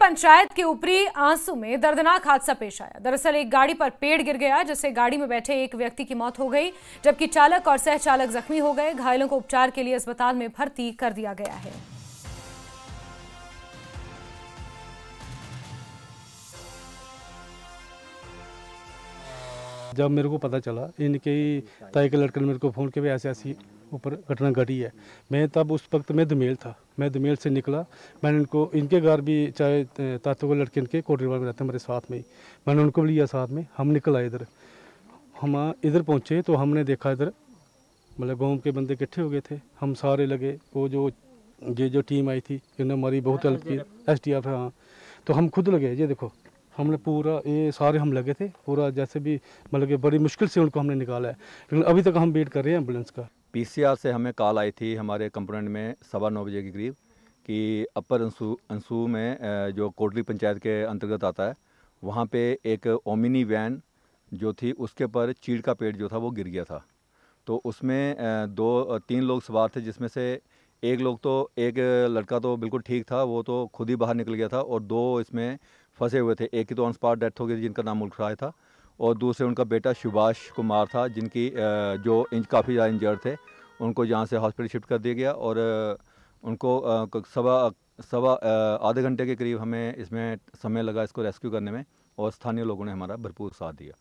पंचायत के ऊपरी आंसू में दर्दनाक हादसा पेश आया। दरअसल एक गाड़ी पर पेड़ गिर गया, जिससे गाड़ी में बैठे एक व्यक्ति की मौत हो गई, जबकि चालक और सह चालक जख्मी हो गए। घायलों को उपचार के लिए अस्पताल में भर्ती कर दिया गया है। जब मेरे को पता चला इनके ही ताई के लड़के ने मेरे को फ़ोन किया भी ऐसे ऐसी ऊपर घटना घटी है, मैं तब उस वक्त मैं दमेल था। मैं दमेल से निकला, मैंने उनको इनके घर भी चाहे तातों के लड़के इनके कोटरीवाल में रहते हैं मेरे साथ में ही, मैंने उनको भी लिया साथ में। हम निकल आए इधर, हम इधर पहुँचे तो हमने देखा इधर मतलब गाँव के बंदे इकट्ठे हो गए थे। हम सारे लगे, वो जो टीम आई थी इन्होंने हमारी बहुत हेल्प की, SDF। हाँ, तो हम खुद लगे, ये देखो हमने पूरा ये सारे हम लगे थे पूरा, जैसे भी मतलब कि बड़ी मुश्किल से उनको हमने निकाला है, लेकिन अभी तक हम वेट कर रहे हैं एम्बुलेंस का। PCR से हमें कॉल आई थी हमारे कंपोनेंट में 9:15 बजे के करीब कि अपर अंसू में जो कोटली पंचायत के अंतर्गत आता है, वहाँ पे एक ओमिनी वैन जो थी उसके पर चीड़ का पेड़ जो था वो गिर गया था। तो उसमें 2-3 लोग सवार थे, जिसमें से एक लड़का तो बिल्कुल ठीक था, वो तो खुद ही बाहर निकल गया था, और 2 इसमें फंसे हुए थे। एक की तो ऑन स्पॉट डेथ हो गई थी, जिनका नाम मुल्क राय था, और दूसरे उनका बेटा सुभाष कुमार था, जिनकी जो काफ़ी ज़्यादा इंजर्ड थे। उनको यहाँ से हॉस्पिटल शिफ्ट कर दिया गया, और उनको सवा आधे घंटे के करीब हमें इसमें समय लगा इसको रेस्क्यू करने में, और स्थानीय लोगों ने हमारा भरपूर साथ दिया।